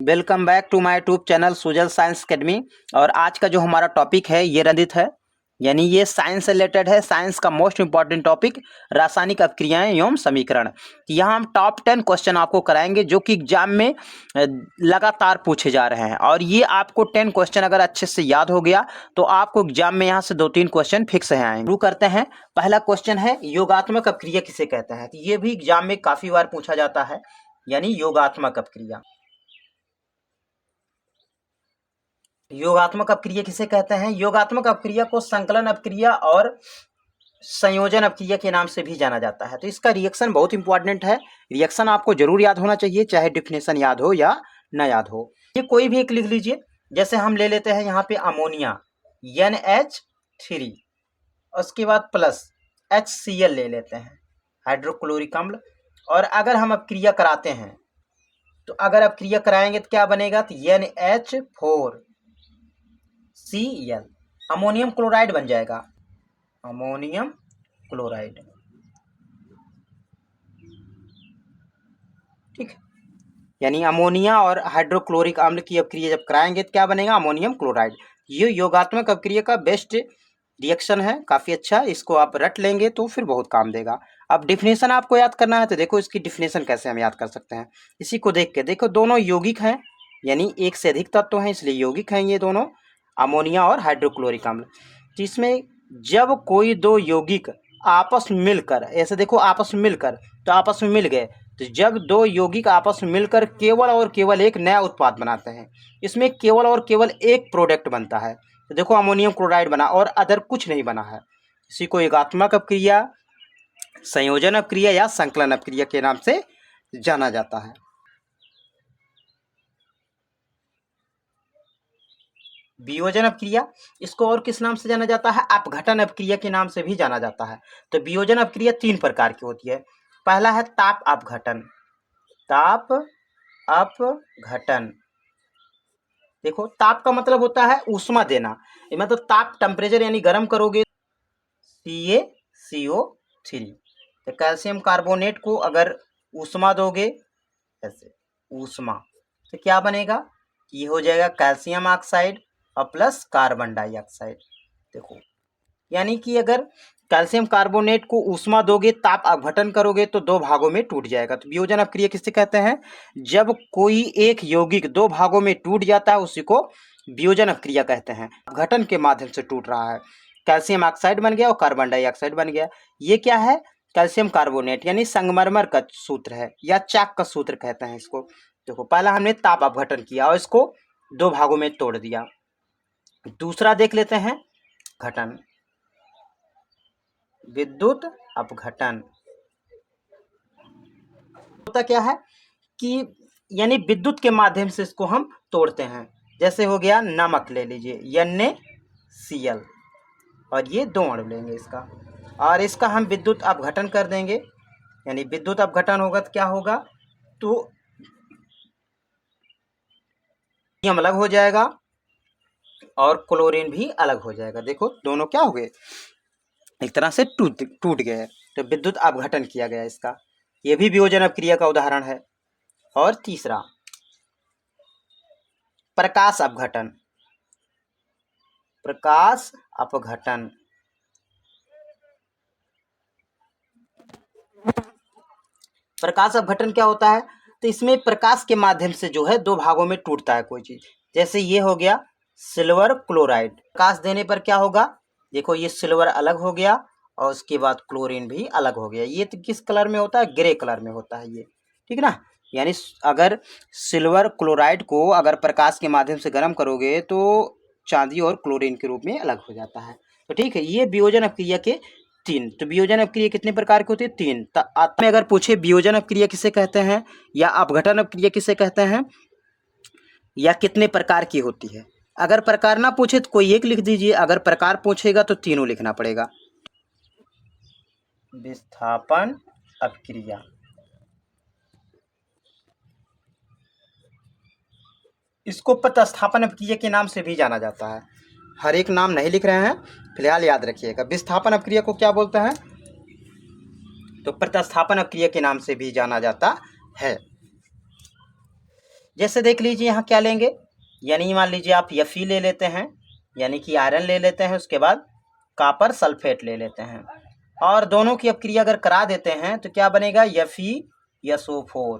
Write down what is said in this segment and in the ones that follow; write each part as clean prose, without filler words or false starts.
Welcome back to my YouTube channel Sujal science academy. और आज का जो हमारा टॉपिक है ये रंजित है, यानी ये साइंस से रिलेटेड है। साइंस का मोस्ट इंपॉर्टेंट टॉपिक रासायनिक अपक्रियाएं एवं समीकरण। यहाँ हम टॉप 10 क्वेश्चन आपको कराएंगे जो कि एग्जाम में लगातार पूछे जा रहे हैं। और ये आपको 10 क्वेश्चन अगर अच्छे से याद हो गया तो आपको एग्जाम में यहाँ से 2-3 क्वेश्चन फिक्स है आएंगे। शुरू करते हैं। पहला क्वेश्चन है योगात्मक अपक्रिया किसे कहते हैं। तो ये भी एग्जाम में काफी बार पूछा जाता है, यानी योगात्मक अपक्रिया। योगात्मक अपक्रिया किसे कहते हैं? योगात्मक अपक्रिया को संकलन अपक्रिया और संयोजन अपक्रिया के नाम से भी जाना जाता है। तो इसका रिएक्शन बहुत इंपॉर्टेंट है। रिएक्शन आपको जरूर याद होना चाहिए, चाहे डिफिनेशन याद हो या ना याद हो। ये कोई भी एक लिख लीजिए। जैसे हम ले लेते हैं यहाँ पे अमोनिया NH3, उसके बाद प्लस HCl ले लेते हैं, हाइड्रोक्लोरिक अम्ल। और अगर हम अपक्रिया कराते हैं तो अगर अपक्रिया कराएंगे तो क्या बनेगा? तो NH4Cl, अमोनियम क्लोराइड बन जाएगा, अमोनियम क्लोराइड। ठीक, यानी अमोनिया और हाइड्रोक्लोरिक अम्ल की अपक्रिया जब कराएंगे तो क्या बनेगा? Ammonium chloride. ये योगात्मक अपक्रिया का बेस्ट रिएक्शन है, काफी अच्छा। इसको आप रट लेंगे तो फिर बहुत काम देगा। अब डिफिनेशन आपको याद करना है, तो देखो इसकी डिफिनेशन कैसे हम याद कर सकते हैं। इसी को देख के देखो, दोनों यौगिक हैं, यानी एक से अधिक तत्व हैं, इसलिए यौगिक हैं ये दोनों, अमोनिया और हाइड्रोक्लोरिक अम्ल। तो इसमें जब कोई दो यौगिक आपस में मिलकर, ऐसे देखो आपस में मिलकर, तो आपस में मिल गए, तो जब दो यौगिक आपस में मिलकर केवल और केवल एक नया उत्पाद बनाते हैं, इसमें केवल और केवल एक प्रोडक्ट बनता है। तो देखो अमोनियम क्लोराइड बना और अदर कुछ नहीं बना है। इसी को योगात्मक अपक्रिया, संयोजन अपक्रिया या संकलन अपक्रिया के नाम से जाना जाता है। वियोजन अपक्रिया, इसको और किस नाम से जाना जाता है? अपघटन अपक्रिया के नाम से भी जाना जाता है। तो वियोजन अपक्रिया 3 प्रकार की होती है। पहला है ताप अपघटन। ताप अपघटन, देखो ताप का मतलब होता है ऊष्मा देना, मतलब ताप टेम्परेचर, यानी गर्म करोगे CaCO3, तो कैल्शियम कार्बोनेट को अगर ऊष्मा दोगे, ऐसे ऊष्मा, तो क्या बनेगा? ये हो जाएगा कैल्शियम ऑक्साइड और प्लस कार्बन डाइऑक्साइड। देखो, यानी कि अगर कैल्शियम कार्बोनेट को ऊष्मा दोगे, ताप अपघटन करोगे तो 2 भागों में टूट जाएगा। तो वियोजन अपक्रिया किसे कहते हैं? जब कोई एक यौगिक 2 भागों में टूट जाता है उसी को वियोजन अपक्रिया कहते हैं। अपघटन के माध्यम से टूट रहा है, कैल्शियम ऑक्साइड बन गया और कार्बन डाइऑक्साइड बन गया। ये क्या है? कैल्शियम कार्बोनेट, यानी संगमरमर का सूत्र है या चाक का सूत्र कहते हैं इसको। देखो, पहला हमने ताप अपघटन किया और इसको 2 भागों में तोड़ दिया। दूसरा देख लेते हैं, घटन, विद्युत अपघटन। होता क्या है कि यानी विद्युत के माध्यम से इसको हम तोड़ते हैं। जैसे हो गया नमक ले लीजिए NaCl, और ये 2 अणु लेंगे इसका, और इसका हम विद्युत अपघटन कर देंगे। यानी विद्युत अपघटन होगा तो क्या होगा? तो सोडियम अलग हो जाएगा और क्लोरीन भी अलग हो जाएगा। देखो दोनों क्या हो गए? एक तरह से टूट गए। तो विद्युत अपघटन किया गया इसका, यह भी वियोजन अपक्रिया का उदाहरण है। और तीसरा प्रकाश अपघटन। प्रकाश अपघटन, प्रकाश अपघटन क्या होता है? तो इसमें प्रकाश के माध्यम से जो है 2 भागों में टूटता है कोई चीज। जैसे ये हो गया सिल्वर क्लोराइड, प्रकाश देने पर क्या होगा? देखो ये सिल्वर अलग हो गया और उसके बाद क्लोरीन भी अलग हो गया। ये तो किस कलर में होता है? ग्रे कलर में होता है ये, ठीक ना। यानी अगर सिल्वर क्लोराइड को अगर प्रकाश के माध्यम से गर्म करोगे तो चांदी और क्लोरीन के रूप में अलग हो जाता है। तो ठीक है, ये वियोजन अपक्रिया के 3। तो वियोजन अपक्रिया कितने प्रकार की होती है? 3। तो में अगर पूछे वियोजन अपक्रिया किसे कहते हैं या अपघटन अपक्रिया किसे कहते हैं या कितने प्रकार की होती है, अगर प्रकार ना पूछे तो कोई एक लिख दीजिए, अगर प्रकार पूछेगा तो तीनों लिखना पड़ेगा। विस्थापन अपक्रिया, इसको प्रतिस्थापन अपक्रिया के नाम से भी जाना जाता है। हर एक नाम नहीं लिख रहे हैं, फिलहाल याद रखिएगा। विस्थापन अपक्रिया को क्या बोलते हैं? तो प्रतिस्थापन अपक्रिया के नाम से भी जाना जाता है। जैसे देख लीजिए यहाँ क्या लेंगे, यानी मान लीजिए आप Fe ले लेते हैं, यानी कि आयरन ले लेते हैं, उसके बाद कॉपर सल्फेट ले लेते हैं, और दोनों की अपक्रिया अगर करा देते हैं तो क्या बनेगा, FeSO4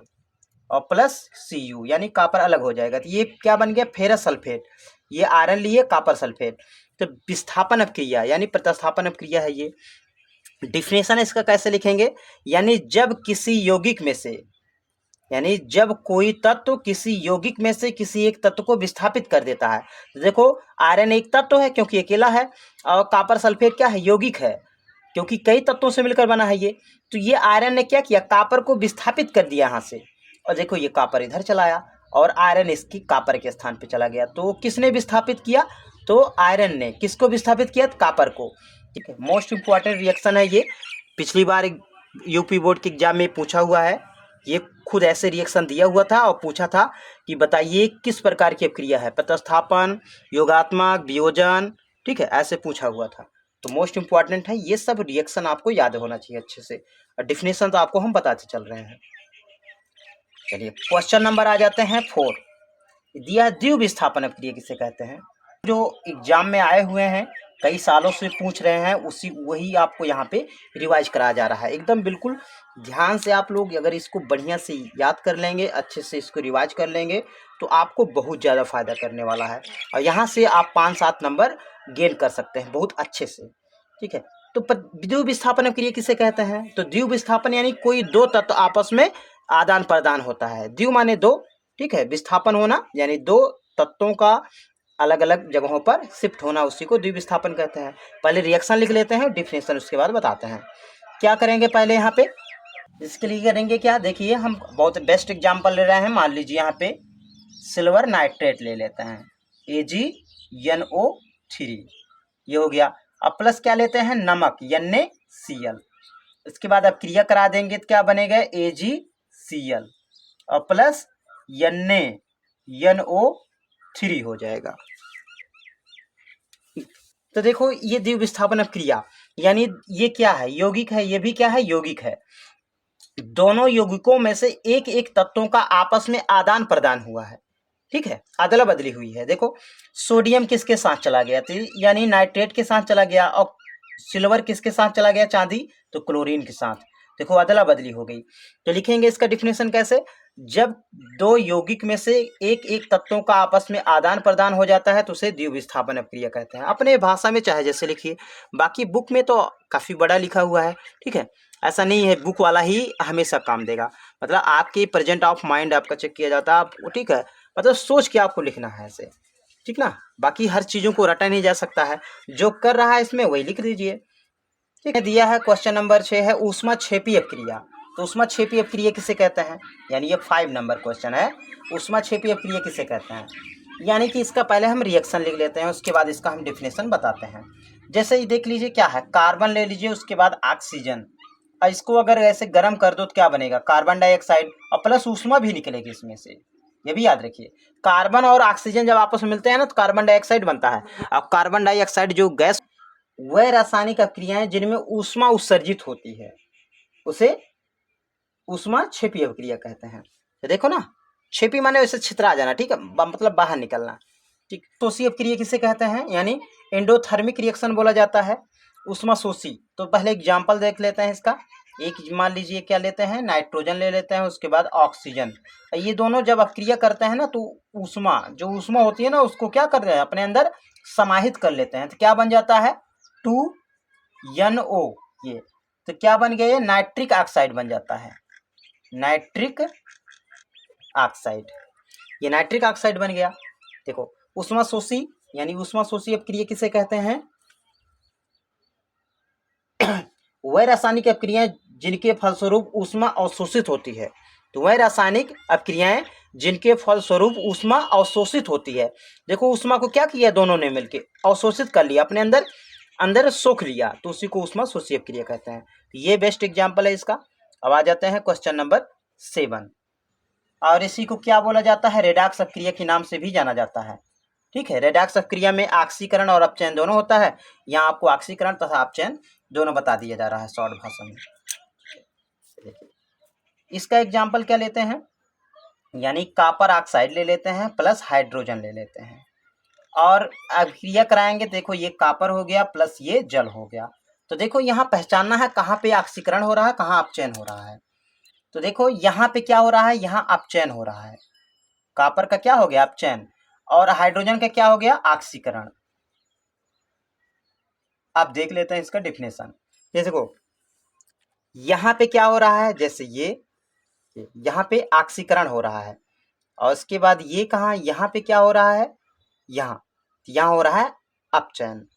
और प्लस Cu, यानी कॉपर अलग हो जाएगा। तो ये क्या बन गया, फेरस सल्फेट। ये आयरन लिए कॉपर सल्फेट। तो विस्थापन अपक्रिया यानी प्रतिस्थापन अपक्रिया है ये। डिफिनेशन इसका कैसे लिखेंगे, यानी जब किसी यौगिक में से, यानी जब कोई तत्व किसी यौगिक में से किसी एक तत्व को विस्थापित कर देता है। तो देखो आयरन एक तत्व है क्योंकि अकेला है, और कॉपर सल्फेट क्या है, यौगिक है क्योंकि कई तत्वों से मिलकर बना है ये। तो ये आयरन ने क्या किया, कॉपर को विस्थापित कर दिया यहाँ से, और देखो ये कॉपर इधर चला आया और आयरन इसकी कॉपर के स्थान पे चला गया। तो किसने विस्थापित किया, तो आयरन ने किसको विस्थापित किया, कॉपर को। ठीक है, मोस्ट इंपॉर्टेंट रिएक्शन है ये, पिछली बार यूपी बोर्ड के एग्जाम में पूछा हुआ है। ये खुद ऐसे रिएक्शन दिया हुआ था और पूछा था कि बताइए किस प्रकार की अपक्रिया है, प्रतिस्थापन, योगात्मक, वियोजन, ठीक है, ऐसे पूछा हुआ था। तो मोस्ट इंपॉर्टेंट है, ये सब रिएक्शन आपको याद होना चाहिए अच्छे से, और डिफिनेशन तो आपको हम बताते चल रहे हैं। चलिए क्वेश्चन नंबर आ जाते हैं 4। दिया है द्वितीय विस्थापन अपक्रिया किसे कहते हैं, जो एग्जाम में आए हुए हैं, कई सालों से पूछ रहे हैं, वही आपको यहाँ पे रिवाइज कराया जा रहा है। एकदम बिल्कुल ध्यान से आप लोग अगर इसको बढ़िया से याद कर लेंगे, अच्छे से इसको रिवाइज कर लेंगे, तो आपको बहुत ज़्यादा फायदा करने वाला है, और यहाँ से आप 5-7 नंबर गेन कर सकते हैं बहुत अच्छे से। ठीक है, तो द्वितीय विस्थापन अपक्रिया किसे कहते हैं, तो द्वितीय विस्थापन यानी कोई दो तत्व आपस में आदान प्रदान होता है। द्वितीय माने दो, ठीक है, विस्थापन होना यानी दो तत्वों का अलग अलग जगहों पर शिफ्ट होना, उसी को द्वितीय विस्थापन कहते हैं। पहले रिएक्शन लिख लेते हैं, डिफिनेशन उसके बाद बताते हैं। क्या करेंगे पहले यहाँ पे, इसके लिए करेंगे क्या, देखिए हम बहुत बेस्ट एग्जाम्पल ले रहे हैं। मान लीजिए यहाँ पे सिल्वर नाइट्रेट ले लेते हैं, AgNO3, ये हो गया। अब प्लस क्या लेते हैं, नमक, NaCl। इसके बाद अब क्रिया करा देंगे तो क्या बनेगा, AgCl और प्लस NaNO3 हो जाएगा। तो देखो ये द्वितीय विस्थापन अपक्रिया, यानी ये क्या है, यौगिक है, ये भी क्या है, यौगिक है। दोनों यौगिकों में से एक एक तत्वों का आपस में आदान प्रदान हुआ है, ठीक है, अदला बदली हुई है। देखो सोडियम किसके साथ चला गया, तो यानी नाइट्रेट के साथ चला गया, और सिल्वर किसके साथ चला गया, चांदी, तो क्लोरीन के साथ। देखो अदला बदली हो गई। तो लिखेंगे इसका डिफिनेशन कैसे, जब दो यौगिक में से एक एक तत्वों का आपस में आदान प्रदान हो जाता है तो उसे द्वितीय विस्थापन अपक्रिया कहते हैं। अपने भाषा में चाहे जैसे लिखिए, बाकी बुक में तो काफ़ी बड़ा लिखा हुआ है, ठीक है, ऐसा नहीं है बुक वाला ही हमेशा काम देगा। मतलब आपके प्रेजेंट ऑफ माइंड आपका चेक किया जाता है, आप ठीक है, मतलब सोच के आपको लिखना है ऐसे, ठीक ना। बाकी हर चीज़ों को रटा नहीं जा सकता है, जो कर रहा है इसमें वही लिख दीजिए। ठीक है, दिया है क्वेश्चन नंबर 6 है ऊष्माक्षेपी अपक्रिया। तो ऊष्माक्षेपी अपक्रिया किसे कहते हैं, यानी ये 5 नंबर क्वेश्चन है, ऊष्माक्षेपी अपक्रिया किसे कहते हैं। यानी कि इसका पहले हम रिएक्शन लिख लेते हैं, उसके बाद इसका हम डिफिनेशन बताते हैं। जैसे ही देख लीजिए क्या है, कार्बन ले लीजिए, उसके बाद ऑक्सीजन, और इसको अगर ऐसे गर्म कर दो तो क्या बनेगा, कार्बन डाइऑक्साइड, और प्लस ऊष्मा भी निकलेगी इसमें से, ये भी याद रखिए। कार्बन और ऑक्सीजन जब आपस में मिलते हैं ना तो कार्बन डाइऑक्साइड बनता है, और कार्बन डाइऑक्साइड जो गैस, वह रासायनिक अपक्रियाएं जिनमें ऊष्मा उत्सर्जित होती है उसे ऊष्माक्षेपी अपक्रिया कहते हैं। तो देखो ना, क्षेपी माने वैसे छितरा जाना, ठीक है, मतलब बाहर निकलना, ठीक। शोषी अपक्रिया किसे कहते हैं, यानी एंडोथर्मिक रिएक्शन बोला जाता है, ऊष्मा शोषी। तो पहले एग्जाम्पल देख लेते हैं इसका। एक मान लीजिए क्या लेते हैं, नाइट्रोजन ले लेते हैं, उसके बाद ऑक्सीजन, ये दोनों जब अपक्रिया करते हैं ना तो ऊष्मा, जो ऊष्मा होती है ना उसको क्या करते हैं, अपने अंदर समाहित कर लेते हैं। तो क्या बन जाता है, 2NO, ये तो क्या बन गया, ये नाइट्रिक ऑक्साइड बन जाता है, नाइट्रिक ऑक्साइड, ये नाइट्रिक ऑक्साइड बन गया। देखो ऊष्मा शोषी, यानी ऊष्मा शोषी अपक्रिया किसे कहते हैं, वह रासायनिक अपक्रियाएं जिनके फलस्वरूप ऊष्मा अवशोषित होती है। तो वह रासायनिक अपक्रियाएं जिनके फलस्वरूप ऊष्मा अवशोषित होती है। देखो ऊष्मा को क्या किया, दोनों ने मिलकर अवशोषित कर लिया, अपने अंदर अंदर सोख लिया, तो उसी को ऊष्मा शोषी अपक्रिया कहते हैं। ये बेस्ट एग्जाम्पल है इसका। अब आ जाते हैं क्वेश्चन नंबर 7, और इसी को क्या बोला जाता है, रेडॉक्स अपक्रिया के नाम से भी जाना जाता है, ठीक है। रेडॉक्स अपक्रिया में ऑक्सीकरण और अपचयन दोनों होता है। यहाँ आपको ऑक्सीकरण तथा अपचयन दोनों बता दिया जा रहा है शॉर्ट भाषा में। इसका एग्जाम्पल क्या लेते हैं, यानी कॉपर ऑक्साइड ले लेते हैं प्लस हाइड्रोजन ले लेते हैं और अभिक्रिया कराएंगे। देखो ये कॉपर हो गया प्लस ये जल हो गया। तो देखो यहाँ पहचानना है कहाँ पे ऑक्सीकरण हो रहा है, कहाँ अपचयन हो रहा है। तो देखो यहाँ पे क्या हो रहा है, यहाँ अपचयन हो रहा है। कॉपर का क्या हो गया, अपचयन, और हाइड्रोजन का क्या हो गया, ऑक्सीकरण। आप देख लेते हैं इसका डिफिनेशन। ये देखो यहाँ पे क्या हो रहा है, जैसे ये यहाँ पे ऑक्सीकरण हो रहा है और उसके बाद ये कहाँ, यहाँ पे क्या हो रहा है, यहाँ हो रहा है अपचयन।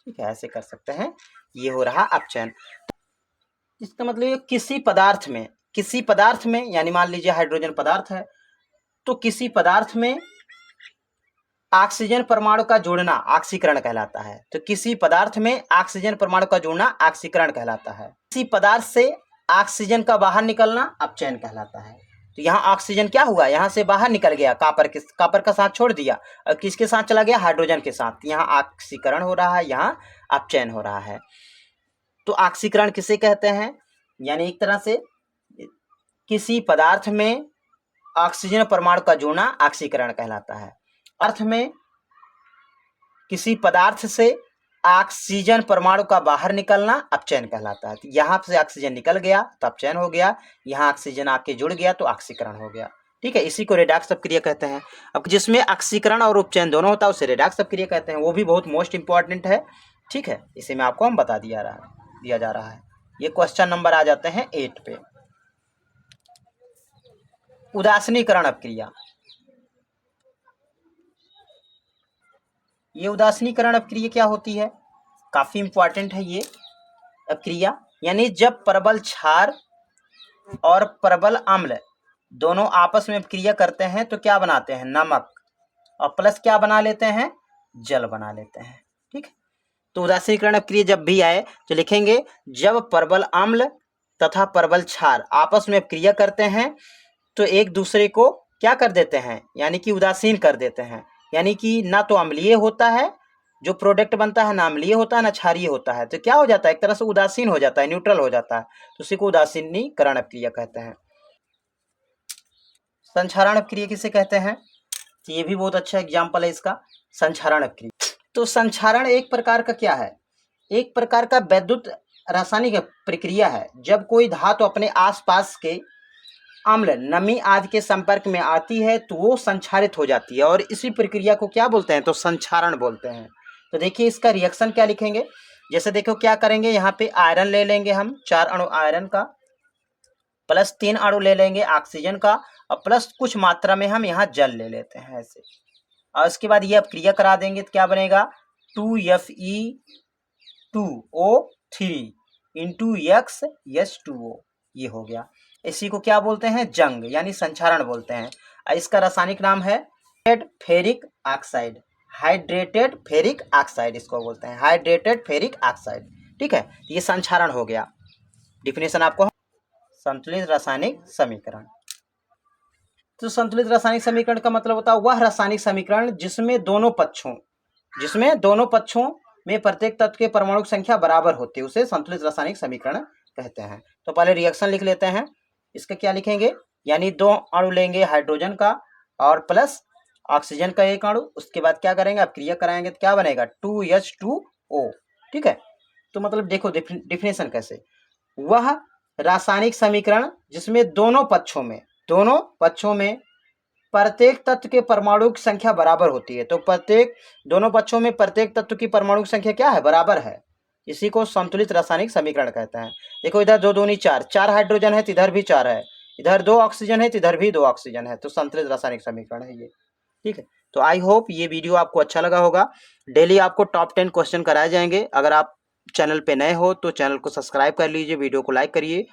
ठीक है, ऐसे कर सकते हैं, ये हो रहा अपचयन। इसका मतलब ये किसी पदार्थ में यानी मान लीजिए हाइड्रोजन पदार्थ है, तो किसी पदार्थ में ऑक्सीजन परमाणु का जुड़ना ऑक्सीकरण कहलाता है। तो किसी पदार्थ में ऑक्सीजन परमाणु का जुड़ना ऑक्सीकरण कहलाता है। किसी पदार्थ से ऑक्सीजन का बाहर निकलना अपचयन कहलाता है। तो यहाँ ऑक्सीजन क्या हुआ, यहाँ से बाहर निकल गया, कॉपर का साथ छोड़ दिया और किसके साथ चला गया, हाइड्रोजन के साथ। यहाँ ऑक्सीकरण हो रहा है, यहाँ अपचयन हो रहा है। तो ऑक्सीकरण किसे कहते हैं, यानी एक तरह से किसी पदार्थ में ऑक्सीजन परमाणु का जुड़ना ऑक्सीकरण कहलाता है। अर्थ में किसी पदार्थ से ऑक्सीजन परमाणु का बाहर निकलना अपचयन कहलाता है। तो यहाँ से ऑक्सीजन निकल गया तो अपचयन हो गया, यहाँ ऑक्सीजन आके जुड़ गया तो ऑक्सीकरण हो गया। ठीक है, इसी को रेडॉक्स अपक्रिया कहते हैं। अब जिसमें ऑक्सीकरण और उपचयन दोनों होता है उसे रेडॉक्स अपक्रिया कहते हैं। वो भी बहुत मोस्ट इंपॉर्टेंट है। ठीक है, इसे में आपको हम बता दिया जा रहा है। ये क्वेश्चन नंबर आ जाते हैं 8 पे। उदासीनीकरण अपक्रिया। ये उदासीनीकरण अपक्रिया क्या होती है, काफी इंपॉर्टेंट है ये अपक्रिया। यानी जब प्रबल क्षार और प्रबल अम्ल दोनों आपस में अपक्रिया करते हैं तो क्या बनाते हैं, नमक, और प्लस क्या बना लेते हैं, जल बना लेते हैं। ठीक है, तो उदासीनीकरण अपक्रिया जब भी आए तो लिखेंगे जब प्रबल अम्ल तथा प्रबल क्षार आपस में अपक्रिया करते हैं तो एक दूसरे को क्या कर देते हैं, यानी कि उदासीन कर देते हैं। यानी कि ना तो अम्लीय होता है, जो प्रोडक्ट बनता है ना अम्लीय होता है ना क्षारीय होता है, तो क्या हो जाता है, एक तरह से उदासीन हो जाता है, न्यूट्रल हो जाता है। तो उसी को उदासीनीकरण अपक्रिया कहते हैं। संक्षारण अपक्रिया किसे कहते हैं, तो ये भी बहुत अच्छा एग्जाम्पल है इसका, संक्षारण अपक्रिया। तो संक्षारण एक प्रकार का क्या है, एक प्रकार का वैद्युत रासायनिक प्रक्रिया है। जब कोई धातु अपने आसपास के अम्ल, नमी आदि के संपर्क में आती है तो वो संक्षारित हो जाती है और इसी प्रक्रिया को क्या बोलते हैं, तो संक्षारण बोलते हैं। तो देखिए इसका रिएक्शन क्या लिखेंगे, जैसे देखो क्या करेंगे, यहाँ पे आयरन ले लेंगे हम 4 अणु आयरन का, प्लस 3 अणु ले लेंगे ऑक्सीजन का, और प्लस कुछ मात्रा में हम यहाँ जल ले लेते हैं ऐसे, और उसके बाद ये अपक्रिया करा देंगे तो क्या बनेगा, 2Fe2O3 इंटू X2O, ये हो गया। इसी को क्या बोलते हैं, जंग यानी संक्षारण बोलते हैं। इसका रासायनिक नाम है ferric oxide, hydrated ferric oxide इसको बोलते हैं, हाइड्रेटेड फेरिक ऑक्साइड। ठीक है, ये संक्षारण हो गया। डिफिनेशन आपको, संतुलित रासायनिक समीकरण। तो संतुलित रासायनिक समीकरण का मतलब होता है वह रासायनिक समीकरण जिसमें दोनों पक्षों में प्रत्येक तत्व के परमाणु की संख्या बराबर होती है, उसे संतुलित रासायनिक समीकरण कहते हैं। तो पहले रिएक्शन लिख लेते हैं। इसका क्या लिखेंगे, यानी 2 अणु लेंगे हाइड्रोजन का और प्लस ऑक्सीजन का 1 अणु, उसके बाद क्या करेंगे, अपक्रिया कराएंगे तो क्या बनेगा, 2H2O। ठीक है, तो मतलब देखो डिफिनेशन कैसे, वह रासायनिक समीकरण जिसमें दोनों पक्षों में प्रत्येक तत्व के परमाणु की संख्या बराबर होती है। तो दोनों पक्षों में प्रत्येक तत्व की परमाणु की संख्या क्या है, बराबर है, इसी को संतुलित रासायनिक समीकरण कहते हैं। देखो इधर 2 दूनी 4, 4 हाइड्रोजन है तो इधर भी 4 है, इधर 2 ऑक्सीजन है तो इधर भी 2 ऑक्सीजन है, तो संतुलित रासायनिक समीकरण है ये। ठीक है, तो आई होप ये वीडियो आपको अच्छा लगा होगा। डेली आपको टॉप 10 क्वेश्चन कराए जाएंगे। अगर आप चैनल पे नए हो तो चैनल को सब्सक्राइब कर लीजिए, वीडियो को लाइक करिए